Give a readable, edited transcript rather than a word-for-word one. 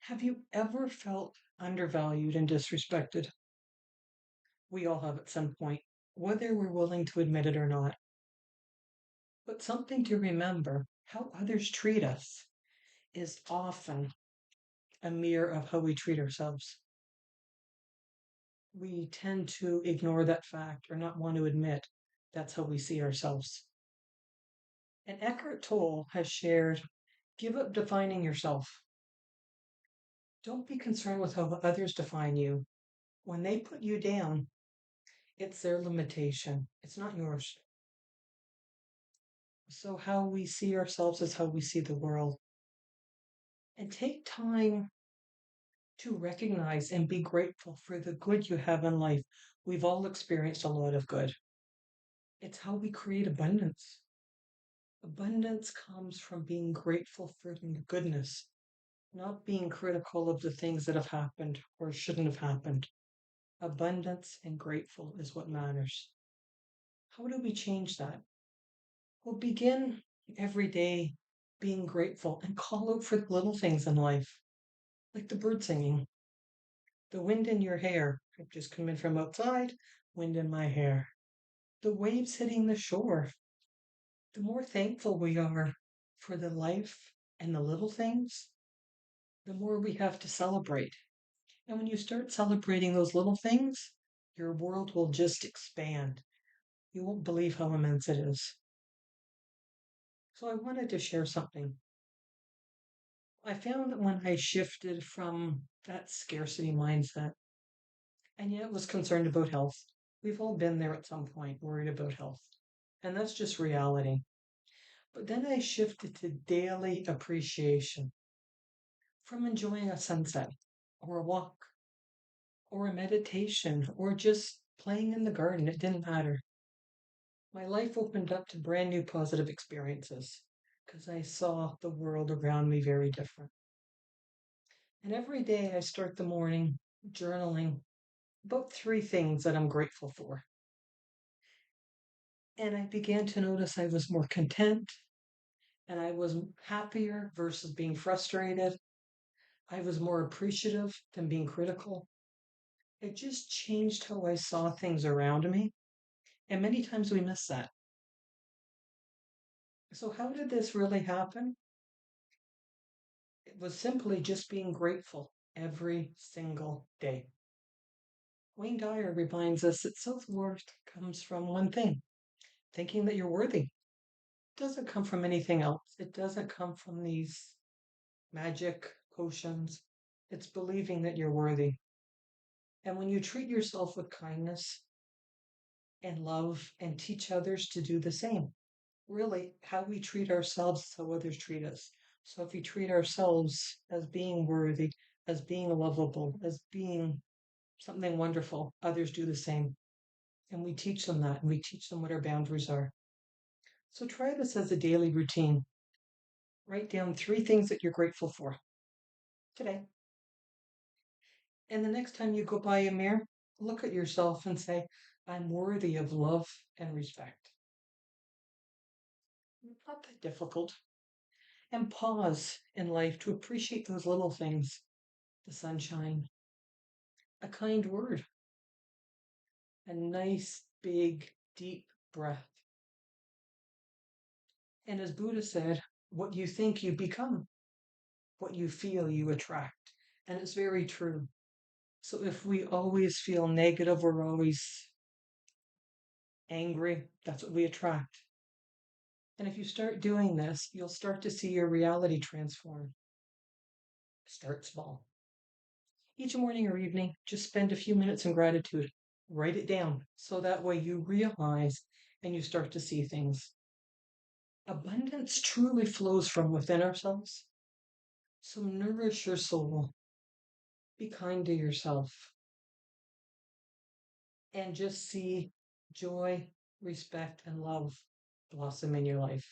Have you ever felt undervalued and disrespected? We all have at some point, whether we're willing to admit it or not. But something to remember, how others treat us is often a mirror of how we treat ourselves. We tend to ignore that fact or not want to admit that's how we see ourselves. And Eckhart Tolle has shared, give up defining yourself. Don't be concerned with how others define you. When they put you down, it's their limitation, it's not yours. So, how we see ourselves is how we see the world. And take time to recognize and be grateful for the good you have in life. We've all experienced a lot of good. It's how we create abundance. Abundance comes from being grateful for the goodness, not being critical of the things that have happened or shouldn't have happened. Abundance and grateful is what matters. How do we change that? We'll begin every day being grateful and call out for the little things in life, like the bird singing, the wind in your hair. I've just come in from outside, wind in my hair, the waves hitting the shore. The more thankful we are for the life and the little things, the more we have to celebrate. And when you start celebrating those little things, your world will just expand. You won't believe how immense it is. So I wanted to share something. I found that when I shifted from that scarcity mindset and yet was concerned about health, we've all been there at some point, worried about health. And that's just reality. But then I shifted to daily appreciation from enjoying a sunset or a walk or a meditation or just playing in the garden. It didn't matter. My life opened up to brand new positive experiences because I saw the world around me very different. And every day I start the morning journaling about three things that I'm grateful for. And I began to notice I was more content and I was happier versus being frustrated. I was more appreciative than being critical. It just changed how I saw things around me. And many times we miss that. So, how did this really happen? It was simply just being grateful every single day. Wayne Dyer reminds us that self worth comes from one thing, thinking that you're worthy. It doesn't come from anything else. It doesn't come from these magic potions. It's believing that you're worthy. And when you treat yourself with kindness and love and teach others to do the same, really, how we treat ourselves is how others treat us. So if we treat ourselves as being worthy, as being lovable, as being something wonderful, others do the same. And we teach them that, and we teach them what our boundaries are. So try this as a daily routine. Write down three things that you're grateful for today. And the next time you go by a mirror, look at yourself and say, I'm worthy of love and respect. Not that difficult. And pause in life to appreciate those little things, the sunshine, a kind word, a nice, big, deep breath. And as Buddha said, what you think you become, what you feel you attract. And it's very true. So if we always feel negative, we're always angry, that's what we attract. And if you start doing this, you'll start to see your reality transform. Start small. Each morning or evening, just spend a few minutes in gratitude. Write it down so that way you realize and you start to see things. Abundance truly flows from within ourselves. So nourish your soul. Be kind to yourself. And just see joy, respect, and love blossom in your life.